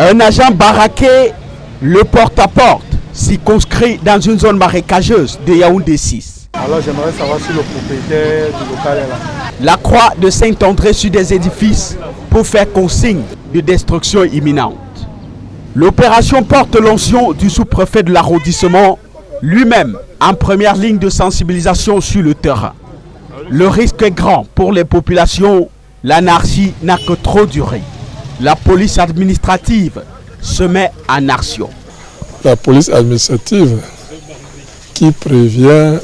Un agent baraqué, le porte-à-porte, circonscrit dans une zone marécageuse de Yaoundé 6. Alors j'aimerais savoir si le propriétaire du local est là. La croix de Saint-André sur des édifices pour faire consigne de destruction imminente. L'opération porte l'onction du sous-préfet de l'arrondissement, lui-même en première ligne de sensibilisation sur le terrain. Le risque est grand pour les populations, l'anarchie n'a que trop duré. La police administrative se met en action. La police administrative qui prévient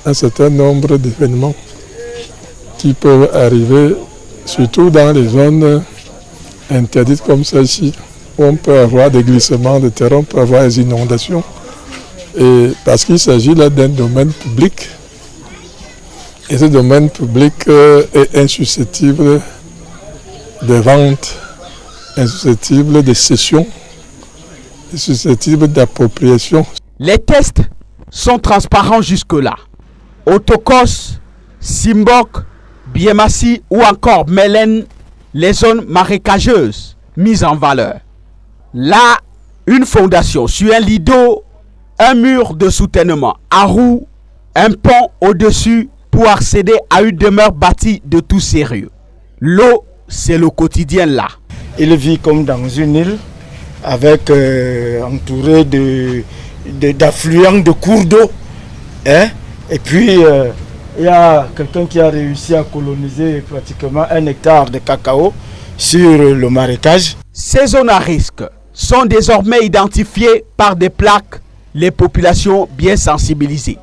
un certain nombre d'événements qui peuvent arriver, surtout dans les zones interdites comme celle-ci, où on peut avoir des glissements de terrain, on peut avoir des inondations. Et parce qu'il s'agit là d'un domaine public, et ce domaine public est insusceptible de vente, insusceptible de cession, insusceptible d'appropriation. Les tests sont transparents jusque-là. Otokos, Simbok, Biemassi ou encore Melen, les zones marécageuses mises en valeur. Là, une fondation sur un lit d'eau, un mur de soutènement à roues, un pont au-dessus pour accéder à une demeure bâtie de tout sérieux. L'eau, c'est le quotidien là. Il vit comme dans une île, avec entouré d'affluents de cours d'eau. Hein? Et puis, il y a quelqu'un qui a réussi à coloniser pratiquement 1 hectare de cacao sur le marécage. Ces zones à risque sont désormais identifiées par des plaques, les populations bien sensibilisées.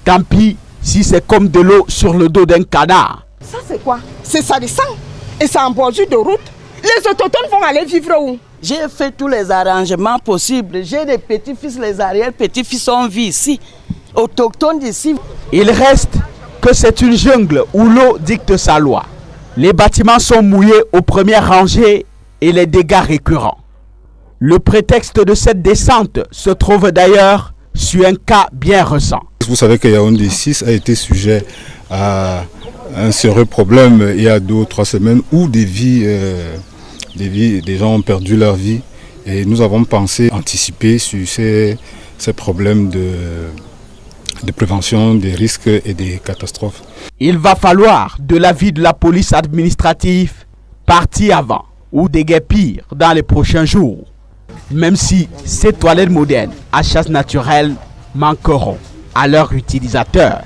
Tant pis si c'est comme de l'eau sur le dos d'un canard. Ça c'est quoi? C'est salissant et c'est en bordure de route. Les autochtones vont aller vivre où? J'ai fait tous les arrangements possibles. J'ai des petits-fils, les arrière-petits-fils ont vu ici. Autochtones d'ici. Il reste que c'est une jungle où l'eau dicte sa loi. Les bâtiments sont mouillés aux premières rangées et les dégâts récurrents. Le prétexte de cette descente se trouve d'ailleurs sur un cas bien récent. Vous savez que Yaoundé 6 a été sujet à un sérieux problème il y a 2 ou 3 semaines où des gens ont perdu leur vie et nous avons pensé anticiper sur ces problèmes de prévention des risques et des catastrophes. Il va falloir, de l'avis de la police administrative, partir avant ou déguerpir dans les prochains jours. Même si ces toilettes modernes à chasse naturelle manqueront à leurs utilisateurs.